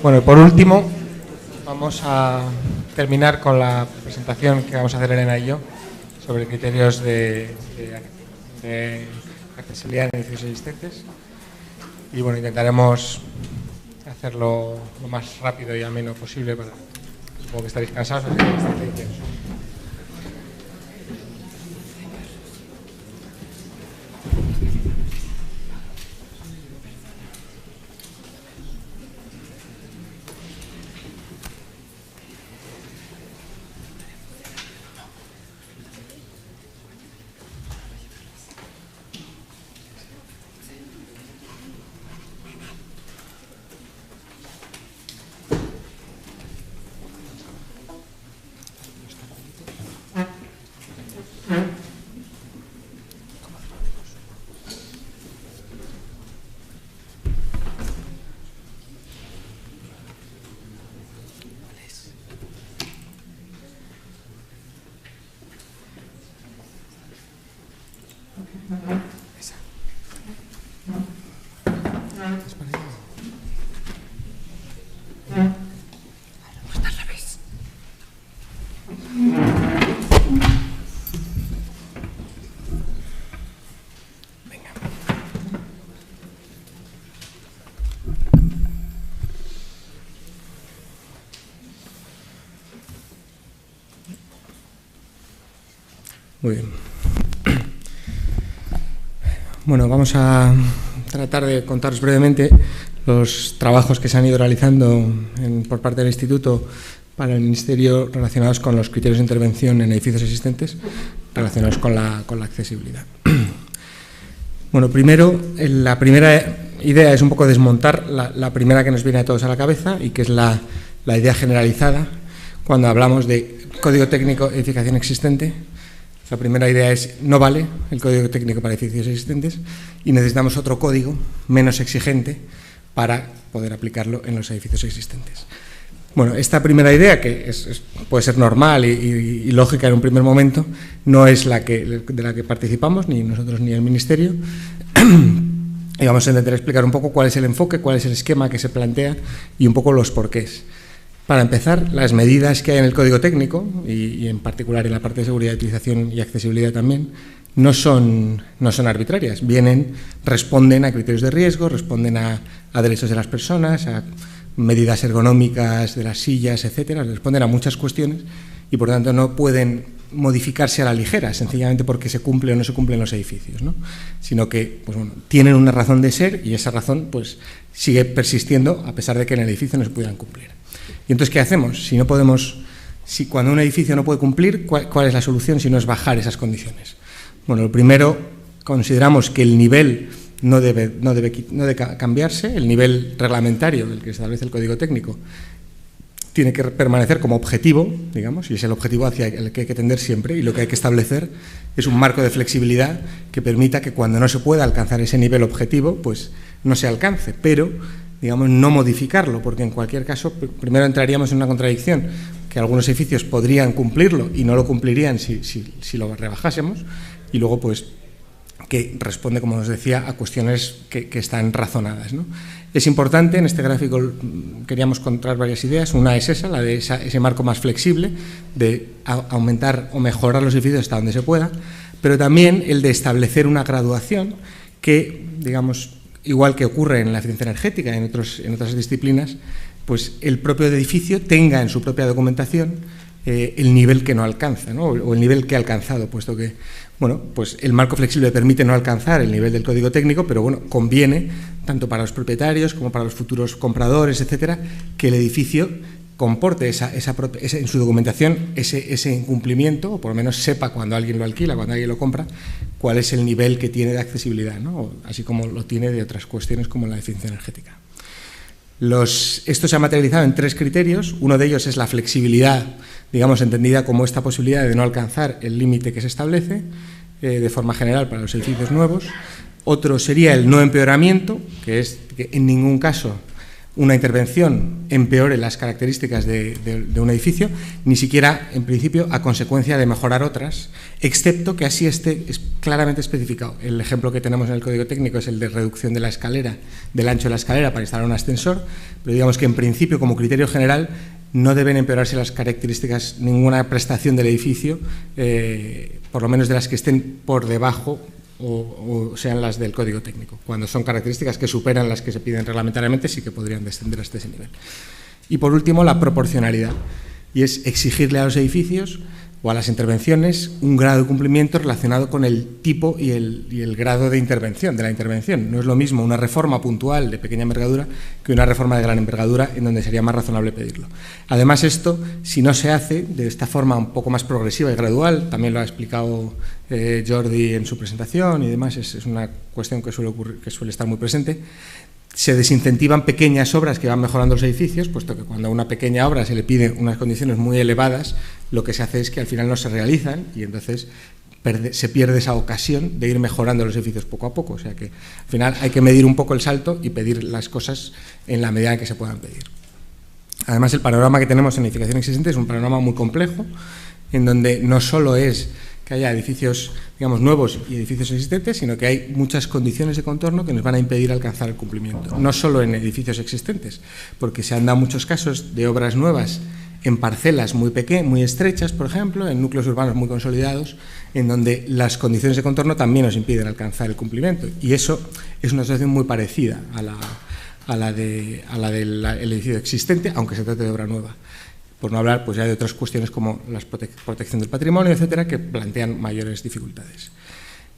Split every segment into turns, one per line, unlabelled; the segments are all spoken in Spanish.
Bueno, y por último, vamos a terminar con la presentación que vamos a hacer Elena y yo sobre criterios de accesibilidad en edificios existentes. Y bueno, intentaremos hacerlo lo más rápido y ameno posible, para, supongo que estaréis cansados, así que bastante intenso. Muy bien. Bueno, vamos a tratar de contaros brevemente los trabajos que se han ido realizando por parte del Instituto para el Ministerio relacionados con los criterios de intervención en edificios existentes relacionados con la accesibilidad. Bueno, primero, la primera idea es un poco desmontar la primera que nos viene a todos a la cabeza y que es la idea generalizada cuando hablamos de código técnico de edificación existente. La primera idea es, no vale el código técnico para edificios existentes y necesitamos otro código menos exigente para poder aplicarlo en los edificios existentes. Bueno, esta primera idea, que puede ser normal y lógica en un primer momento, no es de la que participamos, ni nosotros ni el Ministerio, y vamos a intentar explicar un poco cuál es el enfoque, cuál es el esquema que se plantea y un poco los porqués. Para empezar, las medidas que hay en el código técnico, y en particular en la parte de seguridad de utilización y accesibilidad también, no son arbitrarias. Responden a criterios de riesgo, responden a derechos de las personas, a medidas ergonómicas de las sillas, etcétera, responden a muchas cuestiones y por tanto no pueden modificarse a la ligera, sencillamente porque se cumple o no se cumple en los edificios, ¿no? Sino que pues bueno, tienen una razón de ser y esa razón pues sigue persistiendo a pesar de que en el edificio no se pudieran cumplir. ¿Y entonces qué hacemos? Si cuando un edificio no puede cumplir, ¿cuál es la solución si no es bajar esas condiciones? Bueno, lo primero, consideramos que el nivel no debe cambiarse, el nivel reglamentario del que establece el código técnico tiene que permanecer como objetivo, digamos, y es el objetivo hacia el que hay que tender siempre, y lo que hay que establecer es un marco de flexibilidad que permita que cuando no se pueda alcanzar ese nivel objetivo, pues no se alcance, pero digamos, no modificarlo, porque en cualquier caso, primero entraríamos en una contradicción, que algunos edificios podrían cumplirlo y no lo cumplirían si lo rebajásemos, y luego, pues, que responde, como os decía, a cuestiones que están razonadas, ¿no? Es importante, en este gráfico queríamos contar varias ideas, una es esa, la de ese marco más flexible, de aumentar o mejorar los edificios hasta donde se pueda, pero también el de establecer una graduación que, digamos, igual que ocurre en la eficiencia energética y en otras disciplinas, pues el propio edificio tenga en su propia documentación el nivel que no alcanza, ¿no? O el nivel que ha alcanzado, puesto que, bueno, pues el marco flexible permite no alcanzar el nivel del código técnico, pero bueno, conviene, tanto para los propietarios como para los futuros compradores, etcétera, que el edificio comporte en su documentación ese incumplimiento, o por lo menos sepa cuando alguien lo alquila, cuando alguien lo compra, cuál es el nivel que tiene de accesibilidad, ¿no? Así como lo tiene de otras cuestiones como la eficiencia energética. Esto se ha materializado en 3 criterios. Uno de ellos es la flexibilidad, digamos, entendida como esta posibilidad de no alcanzar el límite que se establece de forma general para los edificios nuevos. Otro sería el no empeoramiento, que es que en ningún caso una intervención empeore las características de un edificio, ni siquiera, en principio, a consecuencia de mejorar otras, excepto que así esté claramente especificado. El ejemplo que tenemos en el Código Técnico es el de reducción de la escalera, del ancho de la escalera para instalar un ascensor, pero digamos que en principio, como criterio general, no deben empeorarse las características, ninguna prestación del edificio, por lo menos de las que estén por debajo o sean las del Código Técnico. Cuando son características que superan las que se piden reglamentariamente, sí que podrían descender hasta ese nivel. Y por último, la proporcionalidad, y es exigirle a los edificios o a las intervenciones un grado de cumplimiento relacionado con el tipo y el grado de intervención, de la intervención. No es lo mismo una reforma puntual de pequeña envergadura que una reforma de gran envergadura, en donde sería más razonable pedirlo. Además, esto, si no se hace de esta forma un poco más progresiva y gradual, también lo ha explicado Jordi en su presentación y demás, es una cuestión que suele estar muy presente. Se desincentivan pequeñas obras que van mejorando los edificios, puesto que cuando a una pequeña obra se le piden unas condiciones muy elevadas, lo que se hace es que al final no se realizan y entonces se pierde esa ocasión de ir mejorando los edificios poco a poco. O sea que al final hay que medir un poco el salto y pedir las cosas en la medida en que se puedan pedir. Además, el panorama que tenemos en edificación existente es un panorama muy complejo, en donde no solo es que haya edificios, digamos, nuevos y edificios existentes, sino que hay muchas condiciones de contorno que nos van a impedir alcanzar el cumplimiento. No solo en edificios existentes, porque se han dado muchos casos de obras nuevas en parcelas muy pequeñas, muy estrechas, por ejemplo, en núcleos urbanos muy consolidados, en donde las condiciones de contorno también nos impiden alcanzar el cumplimiento. Y eso es una situación muy parecida a la del edificio existente, aunque se trate de obra nueva. Por no hablar pues ya de otras cuestiones como la protección del patrimonio, etcétera, que plantean mayores dificultades.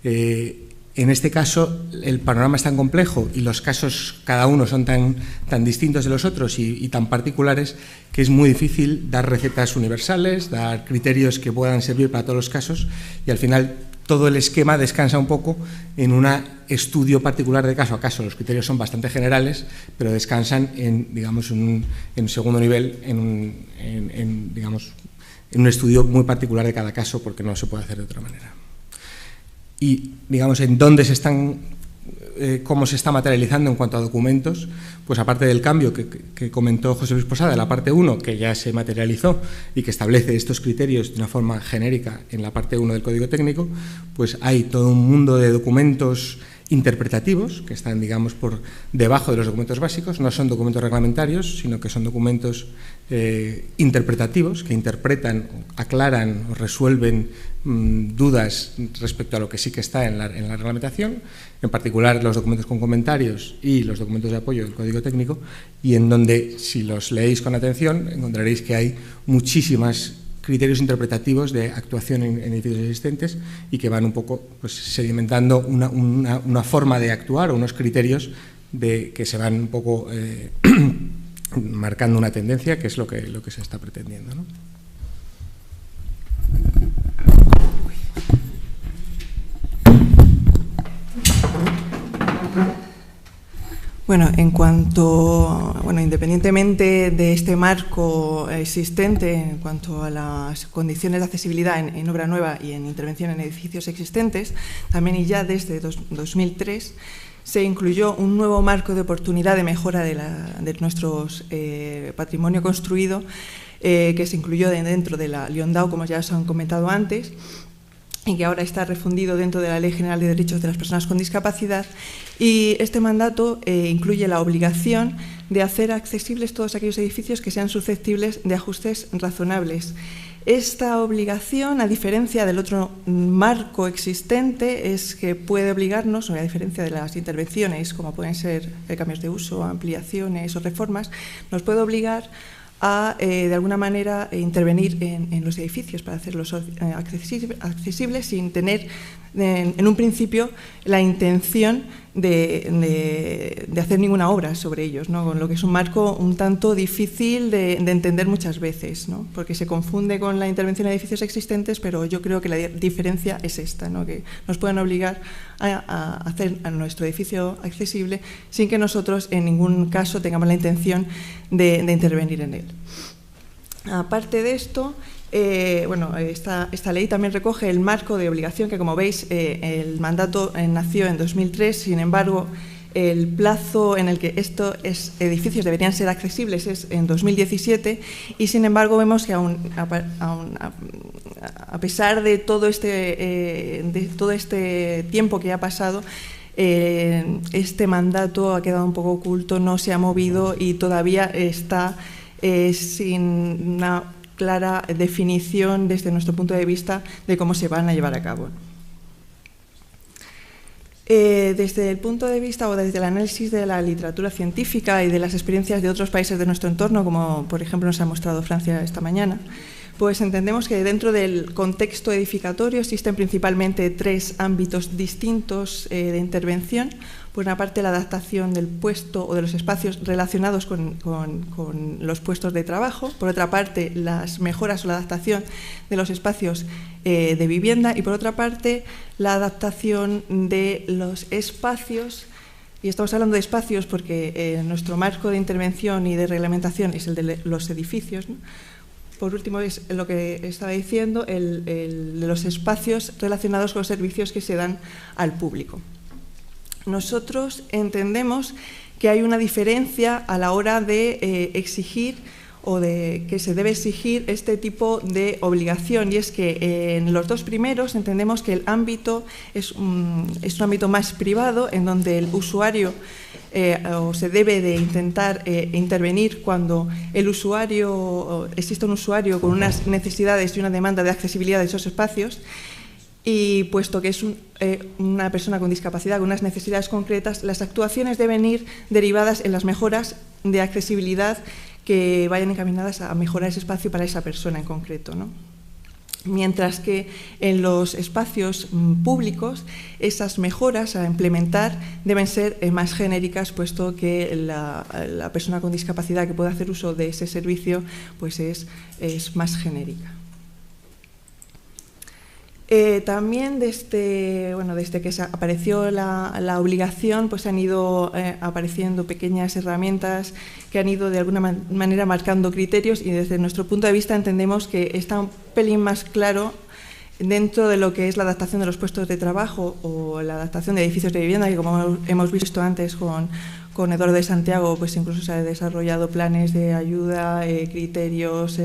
En este caso, el panorama es tan complejo y los casos, cada uno, son tan distintos de los otros y tan particulares, que es muy difícil dar recetas universales, dar criterios que puedan servir para todos los casos, y al final todo el esquema descansa un poco en un estudio particular de caso a caso. Los criterios son bastante generales, pero descansan en, digamos, en segundo nivel, en un estudio muy particular de cada caso, porque no se puede hacer de otra manera. Y, digamos, en dónde se están, cómo se está materializando en cuanto a documentos, pues aparte del cambio que comentó José Luis Posada, la parte 1, que ya se materializó y que establece estos criterios de una forma genérica en la parte 1 del Código Técnico, pues hay todo un mundo de documentos interpretativos que están, digamos, por debajo de los documentos básicos. No son documentos reglamentarios, sino que son documentos interpretativos que interpretan, aclaran o resuelven dudas respecto a lo que sí que está en la reglamentación, en particular los documentos con comentarios y los documentos de apoyo del Código Técnico, y en donde, si los leéis con atención, encontraréis que hay muchísimas criterios interpretativos de actuación en edificios existentes y que van un poco, pues, sedimentando una forma de actuar o unos criterios que se van un poco marcando una tendencia, que es lo que se está pretendiendo, ¿no?
Bueno, independientemente de este marco existente en cuanto a las condiciones de accesibilidad en obra nueva y en intervención en edificios existentes, también y ya desde 2003 se incluyó un nuevo marco de oportunidad de mejora de nuestro patrimonio construido, que se incluyó dentro de la LIONDAO, como ya os han comentado antes, y que ahora está refundido dentro de la Ley General de Derechos de las Personas con Discapacidad. Y este mandato incluye la obligación de hacer accesibles todos aquellos edificios que sean susceptibles de ajustes razonables. Esta obligación, a diferencia del otro marco existente, es que puede obligarnos, a diferencia de las intervenciones, como pueden ser cambios de uso, ampliaciones o reformas, nos puede obligar a, de alguna manera, intervenir en los edificios para hacerlos accesibles sin tener, en un principio, la intención de hacer ninguna obra sobre ellos, ¿no? Con lo que es un marco un tanto difícil de entender muchas veces, ¿no? Porque se confunde con la intervención en edificios existentes, pero yo creo que la diferencia es esta, ¿no? Que nos pueden obligar a hacer a nuestro edificio accesible sin que nosotros en ningún caso tengamos la intención de intervenir en él. Aparte de esto, esta ley también recoge el marco de obligación que, como veis, el mandato nació en 2003, sin embargo, el plazo en el que estos edificios deberían ser accesibles es en 2017 y, sin embargo, vemos que a pesar de todo este tiempo que ha pasado, este mandato ha quedado un poco oculto, no se ha movido y todavía está sin una clara definición desde nuestro punto de vista de cómo se van a llevar a cabo. Desde el punto de vista o desde el análisis de la literatura científica y de las experiencias de otros países de nuestro entorno, como por ejemplo nos ha mostrado Francia esta mañana, pues entendemos que dentro del contexto edificatorio existen principalmente 3 ámbitos distintos de intervención. Por una parte, la adaptación del puesto o de los espacios relacionados con los puestos de trabajo. Por otra parte, las mejoras o la adaptación de los espacios de vivienda. Y por otra parte, la adaptación de los espacios. Y estamos hablando de espacios porque nuestro marco de intervención y de reglamentación es el de los edificios, ¿no? Por último, es lo que estaba diciendo, el de los espacios relacionados con los servicios que se dan al público. Nosotros entendemos que hay una diferencia a la hora de exigir o de que se debe exigir este tipo de obligación, y es que en los 2 primeros entendemos que el ámbito es un ámbito más privado, en donde el usuario o se debe de intentar intervenir cuando existe un usuario con unas necesidades y una demanda de accesibilidad de esos espacios. Y puesto que es una persona con discapacidad, con unas necesidades concretas, las actuaciones deben ir derivadas en las mejoras de accesibilidad que vayan encaminadas a mejorar ese espacio para esa persona en concreto, ¿no? Mientras que en los espacios públicos esas mejoras a implementar deben ser más genéricas, puesto que la persona con discapacidad que puede hacer uso de ese servicio pues es más genérica. También desde que apareció la obligación, pues han ido apareciendo pequeñas herramientas que han ido de alguna manera marcando criterios, y desde nuestro punto de vista entendemos que está un pelín más claro dentro de lo que es la adaptación de los puestos de trabajo o la adaptación de edificios de vivienda, que como hemos visto antes con Eduardo de Santiago, pues incluso se han desarrollado planes de ayuda, criterios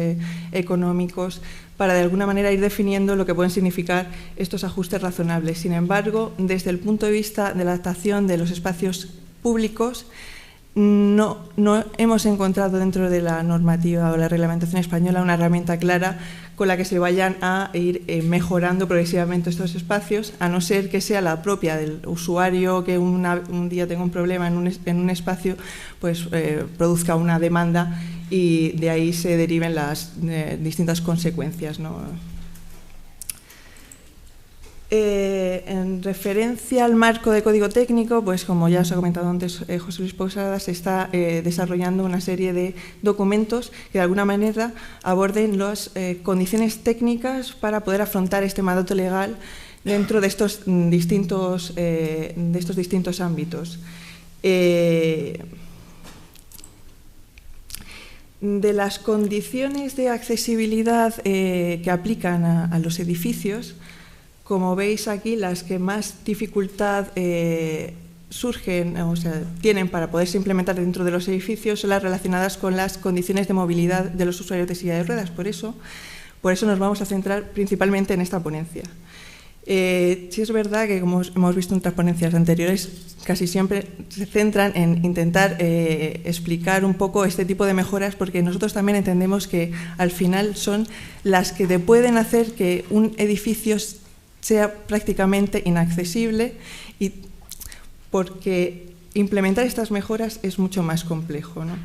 económicos, para de alguna manera ir definiendo lo que pueden significar estos ajustes razonables. Sin embargo, desde el punto de vista de la adaptación de los espacios públicos, no hemos encontrado dentro de la normativa o la reglamentación española una herramienta clara con la que se vayan a ir mejorando progresivamente estos espacios, a no ser que sea la propia del usuario que un día tenga un problema en un espacio, pues produzca una demanda y de ahí se deriven las distintas consecuencias, ¿no? En referencia al marco de código técnico, pues como ya os ha comentado antes José Luis Posadas, se está desarrollando una serie de documentos que de alguna manera aborden las condiciones técnicas para poder afrontar este mandato legal dentro de estos distintos ámbitos. De las condiciones de accesibilidad que aplican a los edificios, como veis aquí, las que más dificultad surgen, o sea, tienen para poderse implementar dentro de los edificios son las relacionadas con las condiciones de movilidad de los usuarios de silla de ruedas. Por eso nos vamos a centrar principalmente en esta ponencia. Sí es verdad que, como hemos visto en otras ponencias anteriores, casi siempre se centran en intentar explicar un poco este tipo de mejoras, porque nosotros también entendemos que al final son las que te pueden hacer que un edificio sea prácticamente inaccesible, y porque implementar estas mejoras es mucho más complejo, ¿no?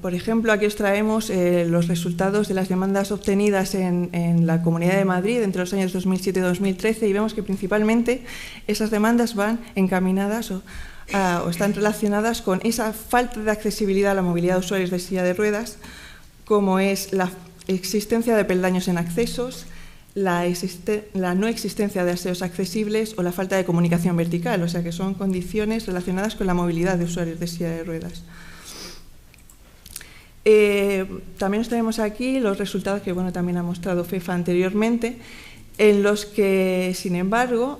Por ejemplo, aquí os traemos los resultados de las demandas obtenidas en la Comunidad de Madrid entre los años 2007 y 2013, y vemos que principalmente esas demandas van encaminadas o están relacionadas con esa falta de accesibilidad a la movilidad de usuarios de silla de ruedas, como es la existencia de peldaños en accesos, la no existencia de aseos accesibles o la falta de comunicación vertical, o sea que son condiciones relacionadas con la movilidad de usuarios de silla de ruedas. También os traemos aquí los resultados que también ha mostrado FEFA anteriormente, en los que, sin embargo,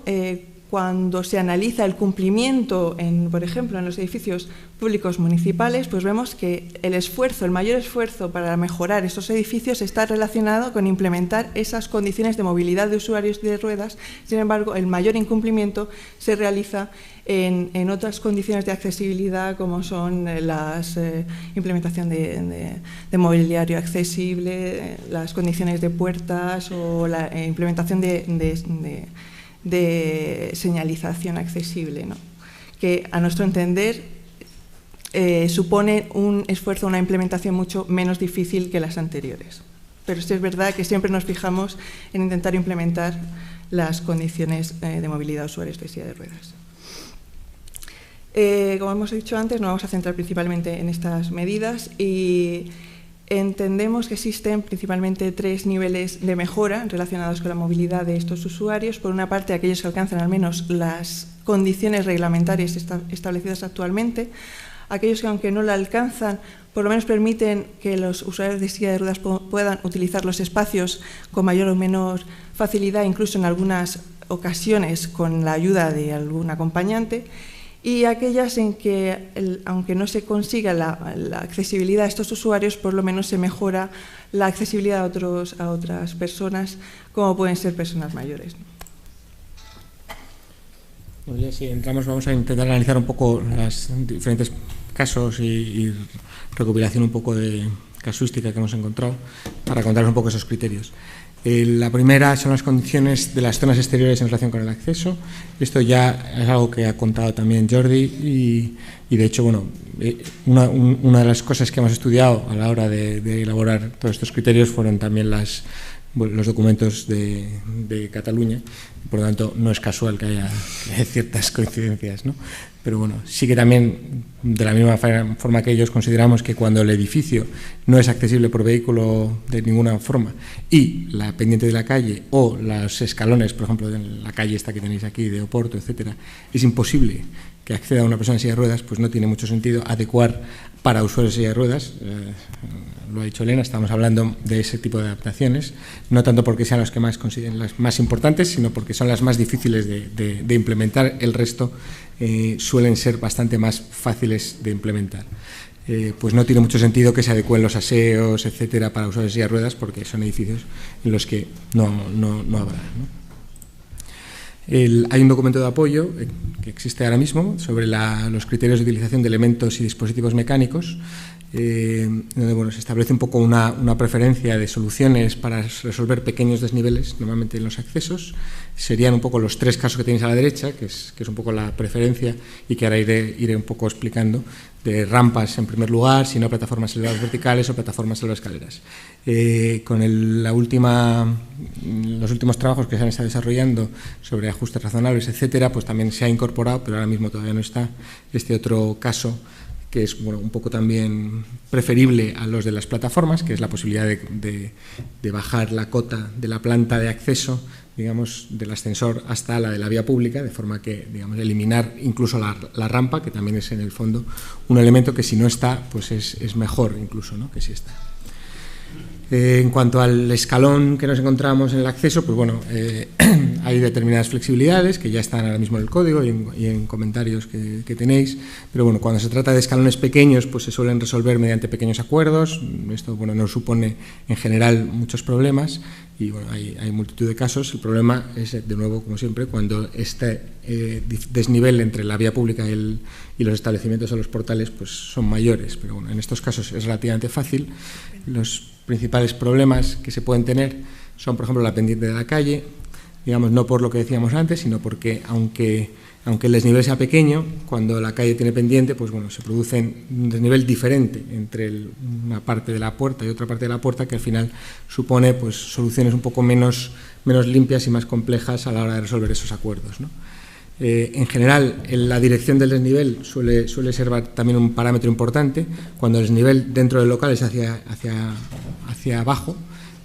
cuando se analiza el cumplimiento, por ejemplo, en los edificios públicos municipales, pues vemos que el mayor esfuerzo para mejorar estos edificios está relacionado con implementar esas condiciones de movilidad de usuarios de ruedas. Sin embargo, el mayor incumplimiento se realiza en otras condiciones de accesibilidad, como son la implementación de mobiliario accesible, las condiciones de puertas o la implementación de señalización accesible, ¿no? Que a nuestro entender supone un esfuerzo, una implementación mucho menos difícil que las anteriores. Pero sí es verdad que siempre nos fijamos en intentar implementar las condiciones de movilidad de usuarios de silla de ruedas. Como hemos dicho antes, nos vamos a centrar principalmente en estas medidas y entendemos que existen principalmente 3 niveles de mejora relacionados con la movilidad de estos usuarios. Por una parte, aquellos que alcanzan al menos las condiciones reglamentarias establecidas actualmente, aquellos que, aunque no la alcanzan, por lo menos permiten que los usuarios de silla de ruedas puedan utilizar los espacios con mayor o menor facilidad, incluso en algunas ocasiones con la ayuda de algún acompañante, y aquellas en que, aunque no se consiga la accesibilidad a estos usuarios, por lo menos se mejora la accesibilidad a otras personas, como pueden ser personas mayores.
Bueno, si entramos, vamos a intentar analizar un poco los diferentes casos y recopilación un poco de casuística que hemos encontrado para contaros un poco esos criterios. La primera son las condiciones de las zonas exteriores en relación con el acceso. Esto ya es algo que ha contado también Jordi y de hecho, bueno, una de las cosas que hemos estudiado a la hora de elaborar todos estos criterios fueron también los documentos de Cataluña. Por lo tanto, no es casual que haya ciertas coincidencias, ¿no? Pero bueno, sí que también, de la misma forma que ellos, consideramos que cuando el edificio no es accesible por vehículo de ninguna forma y la pendiente de la calle o los escalones, por ejemplo, de la calle esta que tenéis aquí, de Oporto, etcétera, es imposible que acceda a una persona en silla de ruedas, pues no tiene mucho sentido adecuar para usuarios de silla de ruedas. Lo ha dicho Elena, estamos hablando de ese tipo de adaptaciones, no tanto porque sean las que más consideren las más importantes, sino porque son las más difíciles de implementar. El resto suelen ser bastante más fáciles de implementar. Pues no tiene mucho sentido que se adecúen los aseos, etcétera, para usuarios de silla de ruedas, porque son edificios en los que no habrá, ¿no? Hay un documento de apoyo que existe ahora mismo sobre los criterios de utilización de elementos y dispositivos mecánicos, donde bueno, se establece un poco una preferencia de soluciones para resolver pequeños desniveles, normalmente en los accesos. Serían un poco los 3 casos que tenéis a la derecha, que es un poco la preferencia y que ahora iré un poco explicando, de rampas en primer lugar, si no plataformas elevadas verticales o plataformas escaleras. Con los últimos trabajos que se han estado desarrollando sobre ajustes razonables, etcétera, pues también se ha incorporado, pero ahora mismo todavía no está, este otro caso, que es bueno, un poco también preferible a los de las plataformas, que es la posibilidad de bajar la cota de la planta de acceso, digamos, del ascensor hasta la de la vía pública, de forma que, digamos, eliminar incluso la rampa, que también es en el fondo un elemento que si no está, pues es mejor incluso, ¿no?, que si está. En cuanto al escalón que nos encontramos en el acceso, pues bueno, hay determinadas flexibilidades que ya están ahora mismo en el código y en comentarios que tenéis, pero bueno, cuando se trata de escalones pequeños, pues se suelen resolver mediante pequeños acuerdos. Esto, bueno, no supone en general muchos problemas y bueno, hay multitud de casos. El problema es, de nuevo, como siempre, cuando este desnivel entre la vía pública y los establecimientos o los portales pues son mayores, pero bueno, en estos casos es relativamente fácil. Los principales problemas que se pueden tener son, por ejemplo, la pendiente de la calle, digamos, no por lo que decíamos antes, sino porque aunque el desnivel sea pequeño, cuando la calle tiene pendiente, pues bueno, se produce un desnivel diferente entre una parte de la puerta y otra parte de la puerta, que al final supone pues soluciones un poco menos limpias y más complejas a la hora de resolver esos acuerdos, ¿no? En general, la dirección del desnivel suele ser también un parámetro importante. Cuando el desnivel dentro del local es hacia abajo,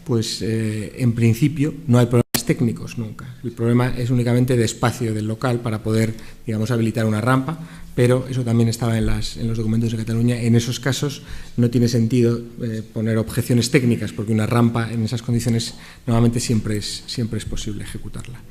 pues en principio no hay problemas técnicos nunca. El problema es únicamente de espacio del local para poder, digamos, habilitar una rampa, pero eso también estaba en los documentos de Cataluña. En esos casos no tiene sentido poner objeciones técnicas, porque una rampa en esas condiciones normalmente siempre es posible ejecutarla.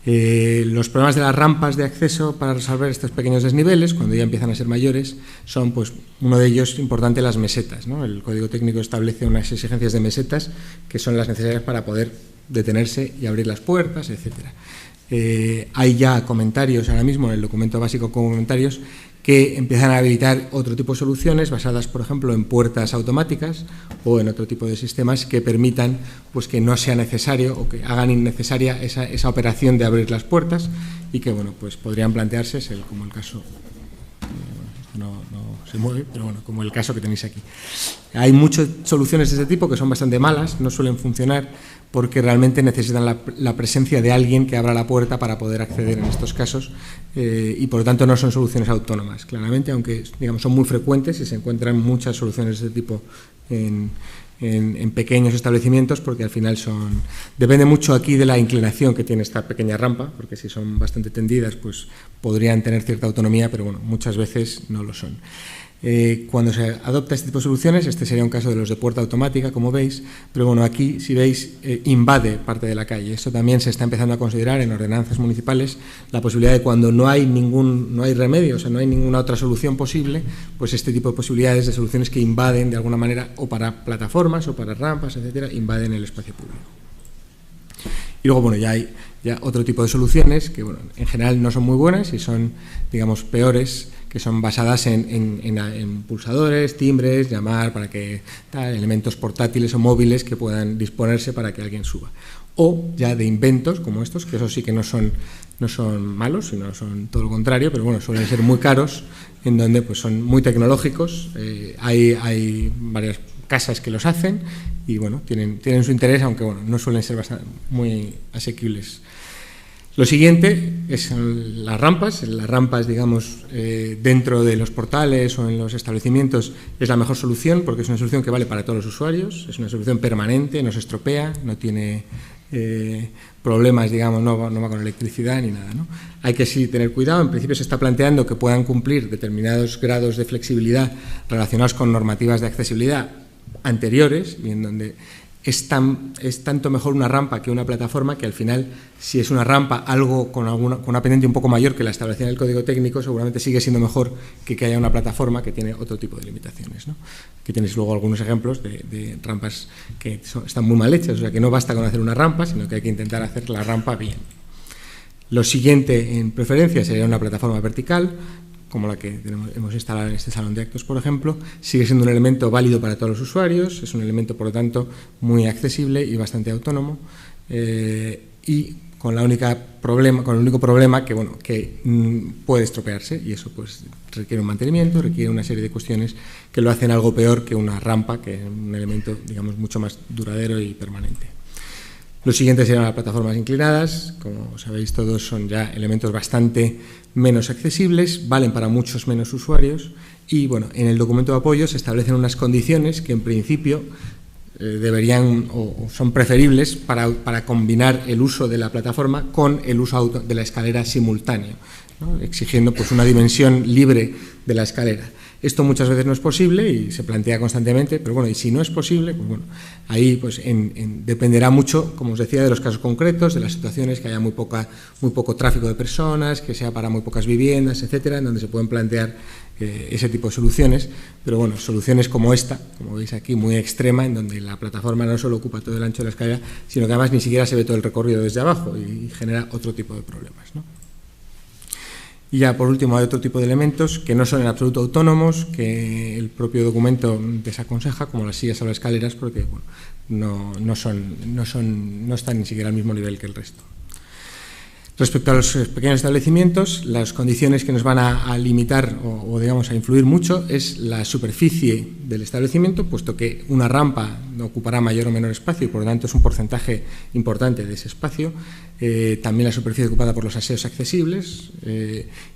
Los problemas de las rampas de acceso para resolver estos pequeños desniveles, cuando ya empiezan a ser mayores, son pues uno de ellos importante, las mesetas, ¿no? El Código Técnico establece unas exigencias de mesetas que son las necesarias para poder detenerse y abrir las puertas, etcétera. Hay ya comentarios ahora mismo en el documento básico con comentarios que empiezan a habilitar otro tipo de soluciones basadas, por ejemplo, en puertas automáticas o en otro tipo de sistemas que permitan pues, que no sea necesario o que hagan innecesaria esa operación de abrir las puertas y que bueno, pues podrían plantearse, como el caso, no se mueve, pero bueno, como el caso que tenéis aquí. Hay muchas soluciones de este tipo que son bastante malas, no suelen funcionar porque realmente necesitan la presencia de alguien que abra la puerta para poder acceder en estos casos y por lo tanto no son soluciones autónomas, claramente, aunque digamos son muy frecuentes y se encuentran muchas soluciones de este tipo en pequeños establecimientos porque al final depende mucho aquí de la inclinación que tiene esta pequeña rampa, porque si son bastante tendidas pues podrían tener cierta autonomía, pero bueno, muchas veces no lo son. Cuando se adopta este tipo de soluciones, este sería un caso de los de puerta automática, como veis, pero bueno, aquí, si veis, invade parte de la calle. Esto también se está empezando a considerar en ordenanzas municipales, la posibilidad de cuando no hay remedio, o sea, no hay ninguna otra solución posible, pues este tipo de posibilidades de soluciones que invaden de alguna manera, o para plataformas, o para rampas, etcétera, invaden el espacio público. Y luego, bueno, ya hay otro tipo de soluciones que, bueno, en general no son muy buenas y son, digamos, peores, que son basadas en pulsadores, timbres, llamar para que elementos portátiles o móviles que puedan disponerse para que alguien suba. O ya de inventos como estos, que eso sí que no son malos, sino son todo lo contrario, pero bueno, suelen ser muy caros, en donde pues son muy tecnológicos, hay varias casas que los hacen y bueno, tienen su interés, aunque bueno, no suelen ser muy asequibles. Lo siguiente son las rampas. Las rampas, digamos, dentro de los portales o en los establecimientos es la mejor solución porque es una solución que vale para todos los usuarios, es una solución permanente, no se estropea, no tiene problemas, digamos, no va con electricidad ni nada, ¿no? Hay que sí tener cuidado. En principio se está planteando que puedan cumplir determinados grados de flexibilidad relacionados con normativas de accesibilidad anteriores y en donde es tanto mejor una rampa que una plataforma que al final, si es una rampa algo con una pendiente un poco mayor que la establecida en el Código Técnico, seguramente sigue siendo mejor que haya una plataforma que tiene otro tipo de limitaciones, ¿no? Aquí tenéis luego algunos ejemplos de rampas que están muy mal hechas, o sea que no basta con hacer una rampa, sino que hay que intentar hacer la rampa bien. Lo siguiente en preferencia sería una plataforma vertical, como la que hemos instalado en este salón de actos, por ejemplo. Sigue siendo un elemento válido para todos los usuarios, es un elemento, por lo tanto, muy accesible y bastante autónomo, y con el único problema que, bueno, puede estropearse, y eso pues requiere un mantenimiento, requiere una serie de cuestiones que lo hacen algo peor que una rampa, que es un elemento, digamos, mucho más duradero y permanente. Lo siguiente serían las plataformas inclinadas. Como sabéis, todos son ya elementos bastante menos accesibles, valen para muchos menos usuarios y, bueno, en el documento de apoyo se establecen unas condiciones que en principio deberían o son preferibles para combinar el uso de la plataforma con el uso de la escalera simultáneo, ¿no? Exigiendo pues una dimensión libre de la escalera. Esto muchas veces no es posible y se plantea constantemente, pero bueno, y si no es posible, pues bueno, ahí pues dependerá mucho, como os decía, de los casos concretos, de las situaciones, que haya muy poco tráfico de personas, que sea para muy pocas viviendas, etcétera, en donde se pueden plantear ese tipo de soluciones, pero bueno, soluciones como esta, como veis aquí, muy extrema, en donde la plataforma no solo ocupa todo el ancho de la escalera, sino que además ni siquiera se ve todo el recorrido desde abajo y genera otro tipo de problemas, ¿no? Y ya por último hay otro tipo de elementos que no son en absoluto autónomos, que el propio documento desaconseja, como las sillas o las escaleras, porque bueno, no están ni siquiera al mismo nivel que el resto. Respecto a los pequeños establecimientos, las condiciones que nos van a limitar o digamos a influir mucho es la superficie del establecimiento, puesto que una rampa ocupará mayor o menor espacio y por lo tanto es un porcentaje importante de ese espacio. También la superficie ocupada por los aseos accesibles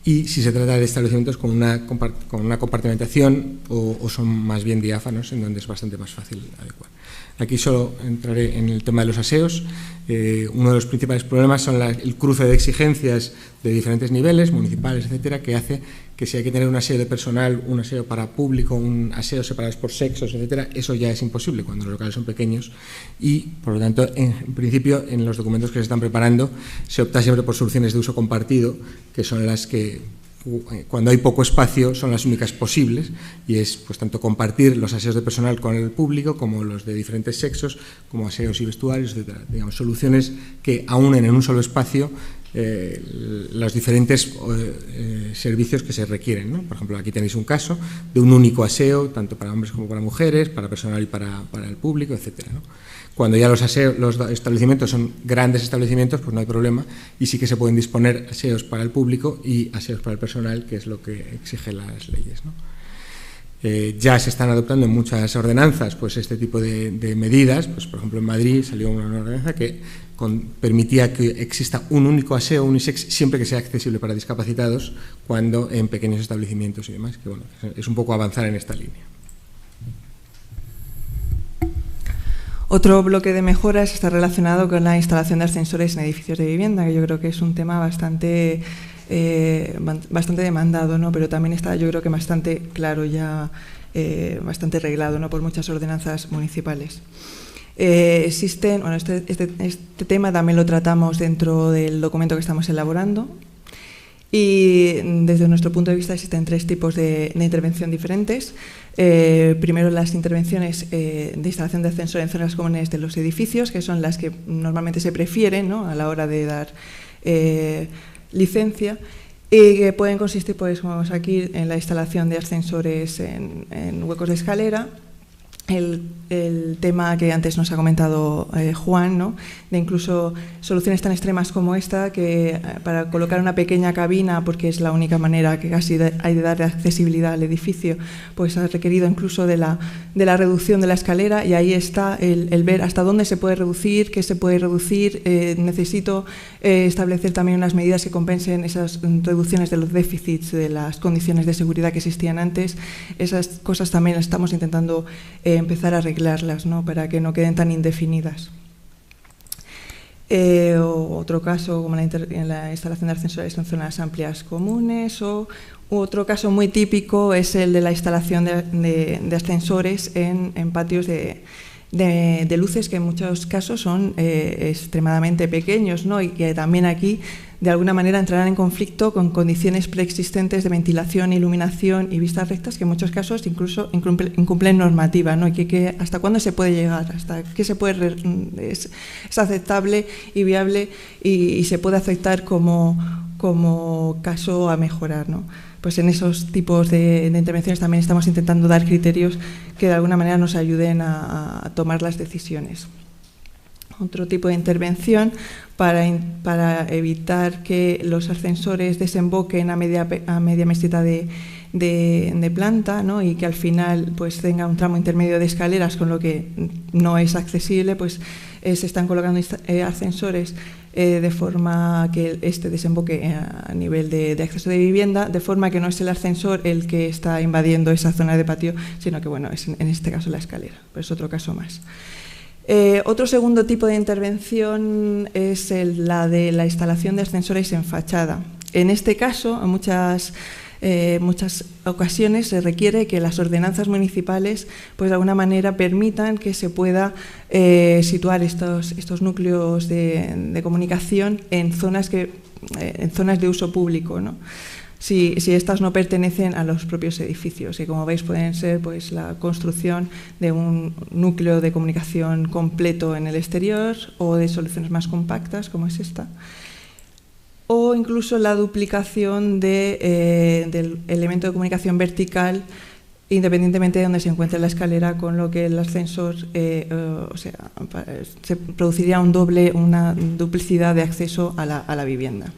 y si se trata de establecimientos con una compartimentación o son más bien diáfanos, en donde es bastante más fácil adecuar. Aquí solo entraré en el tema de los aseos. Uno de los principales problemas son el cruce de exigencias de diferentes niveles, municipales, etcétera, que hace que si hay que tener un aseo de personal, un aseo para público, un aseo separados por sexos, etcétera, eso ya es imposible cuando los locales son pequeños y, por lo tanto, en principio, en los documentos que se están preparando, se opta siempre por soluciones de uso compartido, que son las que, cuando hay poco espacio, son las únicas posibles, y es pues tanto compartir los aseos de personal con el público como los de diferentes sexos, como aseos y vestuarios, etcétera. Digamos, soluciones que aúnen en un solo espacio los diferentes servicios que se requieren, ¿no? Por ejemplo, aquí tenéis un caso de un único aseo, tanto para hombres como para mujeres, para personal y para el público, etcétera, ¿no? Cuando ya los establecimientos son grandes establecimientos, pues no hay problema, y sí que se pueden disponer aseos para el público y aseos para el personal, que es lo que exigen las leyes, ¿no? Ya se están adoptando en muchas ordenanzas pues este tipo de medidas. Pues, por ejemplo, en Madrid salió una ordenanza que permitía que exista un único aseo unisex siempre que sea accesible para discapacitados, cuando en pequeños establecimientos y demás, que bueno, es un poco avanzar en esta línea.
Otro bloque de mejoras está relacionado con la instalación de ascensores en edificios de vivienda, que yo creo que es un tema bastante demandado, ¿no? Pero también está, yo creo que bastante claro ya, bastante reglado, ¿no? Por muchas ordenanzas municipales. Existen, bueno, este tema también lo tratamos dentro del documento que estamos elaborando, y desde nuestro punto de vista existen tres tipos de intervención diferentes. Primero, las intervenciones de instalación de ascensor en zonas comunes de los edificios, que son las que normalmente se prefieren, ¿no? A la hora de dar licencia, y que pueden consistir, pues, como vemos aquí, en la instalación de ascensores en huecos de escalera. El tema que antes nos ha comentado Juan, ¿no? De incluso soluciones tan extremas como esta, que para colocar una pequeña cabina, porque es la única manera que casi hay de dar accesibilidad al edificio, pues ha requerido incluso de la reducción de la escalera, y ahí está el ver hasta dónde se puede reducir, qué se puede reducir. Necesito establecer también unas medidas que compensen esas reducciones de los déficits, de las condiciones de seguridad que existían antes. Esas cosas también las estamos intentando empezar a arreglarlas, ¿no? Para que no queden tan indefinidas. Otro caso, como en la instalación de ascensores en zonas amplias comunes, o otro caso muy típico es el de la instalación de ascensores en patios de luces, que en muchos casos son extremadamente pequeños, ¿no? Y que también aquí de alguna manera entrarán en conflicto con condiciones preexistentes de ventilación, iluminación y vistas rectas, que en muchos casos incluso incumplen normativa, ¿no? Y que hasta cuándo se puede llegar, hasta qué se puede es aceptable y viable y se puede aceptar como caso a mejorar, ¿no? Pues en esos tipos de intervenciones también estamos intentando dar criterios que de alguna manera nos ayuden a tomar las decisiones. Otro tipo de intervención para evitar que los ascensores desemboquen a media meseta de planta, ¿no? Y que al final pues tenga un tramo intermedio de escaleras, con lo que no es accesible, pues se están colocando ascensores de forma que este desemboque a nivel de acceso de vivienda, de forma que no es el ascensor el que está invadiendo esa zona de patio, sino que, bueno, es en este caso la escalera, pues otro caso más. Otro segundo tipo de intervención es la de la instalación de ascensores en fachada. En este caso, en muchas ocasiones se requiere que las ordenanzas municipales, pues de alguna manera, permitan que se pueda situar estos núcleos de comunicación en zonas de uso público, ¿no? Si estas no pertenecen a los propios edificios, y como veis pueden ser pues la construcción de un núcleo de comunicación completo en el exterior, o de soluciones más compactas como es esta, o incluso la duplicación del elemento de comunicación vertical independientemente de donde se encuentre la escalera, con lo que el ascensor, se produciría una duplicidad de acceso a la vivienda.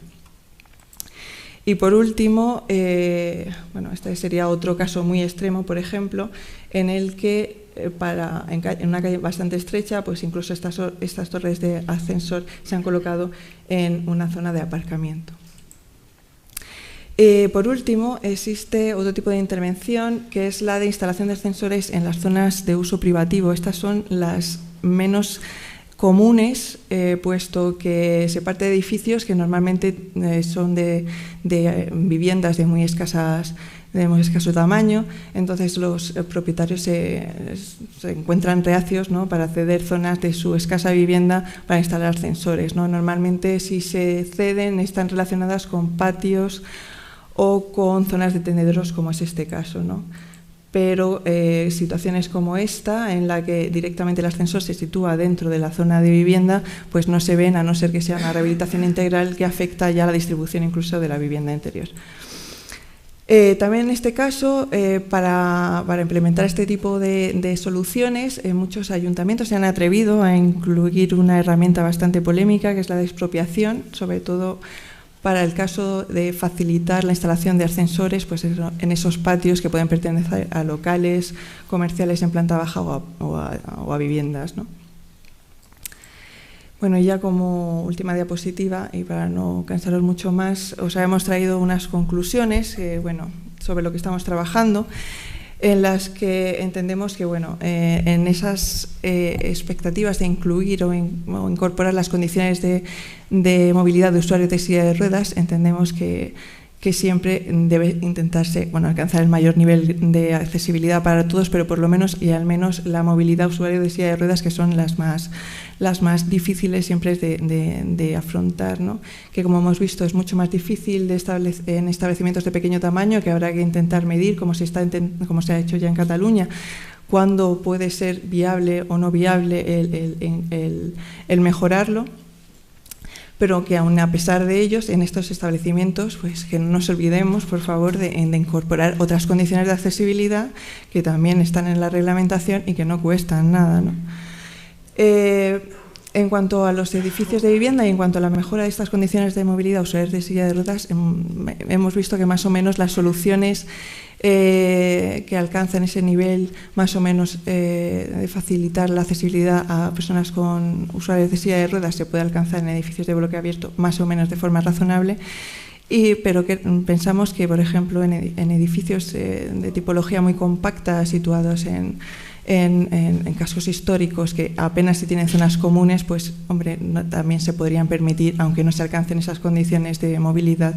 Y por último, este sería otro caso muy extremo, por ejemplo, en el que en una calle bastante estrecha, pues incluso estas torres de ascensor se han colocado en una zona de aparcamiento. Por último, existe otro tipo de intervención, que es la de instalación de ascensores en las zonas de uso privativo. Estas son las menos comunes, puesto que se parte de edificios que normalmente son de viviendas de muy escaso tamaño. Entonces los propietarios se encuentran reacios, ¿no?, para ceder zonas de su escasa vivienda para instalar ascensores, ¿no? Normalmente, si se ceden, están relacionadas con patios o con zonas de tendederos, como es este caso, ¿no? Pero situaciones como esta, en la que directamente el ascensor se sitúa dentro de la zona de vivienda, pues no se ven, a no ser que sea una rehabilitación integral que afecta ya a la distribución incluso de la vivienda interior. También en este caso, para implementar este tipo de soluciones, muchos ayuntamientos se han atrevido a incluir una herramienta bastante polémica, que es la de expropiación, sobre todo para el caso de facilitar la instalación de ascensores, pues en esos patios que pueden pertenecer a locales comerciales en planta baja o a viviendas, ¿no? Bueno, y ya como última diapositiva, y para no cansaros mucho más, os hemos traído unas conclusiones sobre lo que estamos trabajando, en las que entendemos que en esas expectativas de incluir o incorporar las condiciones de movilidad de usuarios de silla de ruedas, entendemos que siempre debe intentarse alcanzar el mayor nivel de accesibilidad para todos, pero por lo menos y al menos la movilidad de usuarios de silla de ruedas, que son las más difíciles siempre de afrontar, ¿no? Que, como hemos visto, es mucho más difícil en establecimientos de pequeño tamaño, que habrá que intentar medir, como se ha hecho ya en Cataluña, cuándo puede ser viable o no viable el mejorarlo. Pero que aún a pesar de ellos, en estos establecimientos, pues que no nos olvidemos, por favor, de incorporar otras condiciones de accesibilidad que también están en la reglamentación y que no cuestan nada, ¿no? En cuanto a los edificios de vivienda y en cuanto a la mejora de estas condiciones de movilidad usuarios de silla de ruedas, hemos visto que más o menos las soluciones que alcanzan ese nivel más o menos de facilitar la accesibilidad a personas con usuarios de silla de ruedas se puede alcanzar en edificios de bloque abierto más o menos de forma razonable, pero que pensamos que, por ejemplo, en edificios de tipología muy compacta, situados en casos históricos que apenas se tienen zonas comunes, pues también se podrían permitir, aunque no se alcancen esas condiciones de movilidad,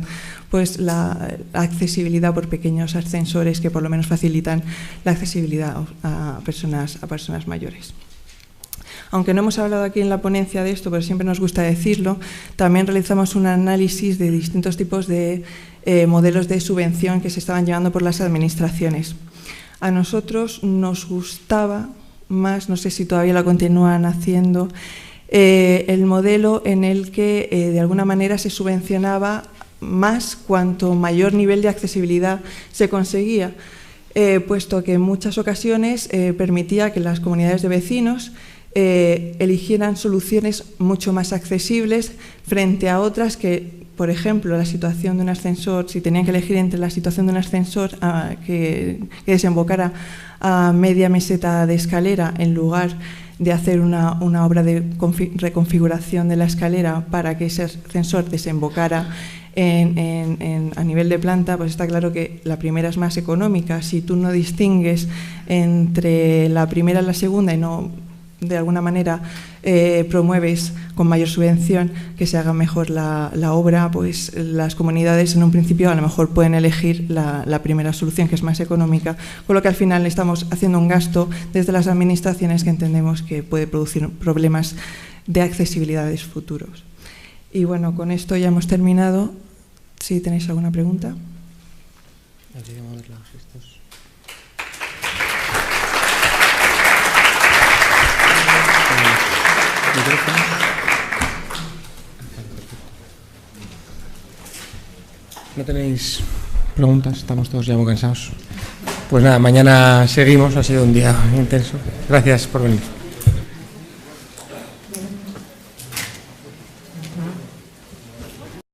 pues la accesibilidad por pequeños ascensores que por lo menos facilitan la accesibilidad a personas mayores. Aunque no hemos hablado aquí en la ponencia de esto, pero siempre nos gusta decirlo, también realizamos un análisis de distintos tipos de modelos de subvención que se estaban llevando por las administraciones. A nosotros nos gustaba más, no sé si todavía lo continúan haciendo, el modelo en el que de alguna manera se subvencionaba más cuanto mayor nivel de accesibilidad se conseguía, puesto que en muchas ocasiones permitía que las comunidades de vecinos eligieran soluciones mucho más accesibles frente a otras que, por ejemplo, la situación de un ascensor, si tenían que elegir entre la situación de un ascensor que desembocara a media meseta de escalera en lugar de hacer una obra de reconfiguración de la escalera para que ese ascensor desembocara a nivel de planta, pues está claro que la primera es más económica. Si tú no distingues entre la primera y la segunda y no de alguna manera promueves con mayor subvención que se haga mejor la obra, pues las comunidades en un principio a lo mejor pueden elegir la primera solución, que es más económica, con lo que al final estamos haciendo un gasto desde las administraciones que entendemos que puede producir problemas de accesibilidades futuros. Y bueno, con esto ya hemos terminado. Si tenéis alguna pregunta.
¿No tenéis preguntas? Estamos todos ya muy cansados. Pues nada, mañana seguimos. Ha sido un día intenso. Gracias por venir.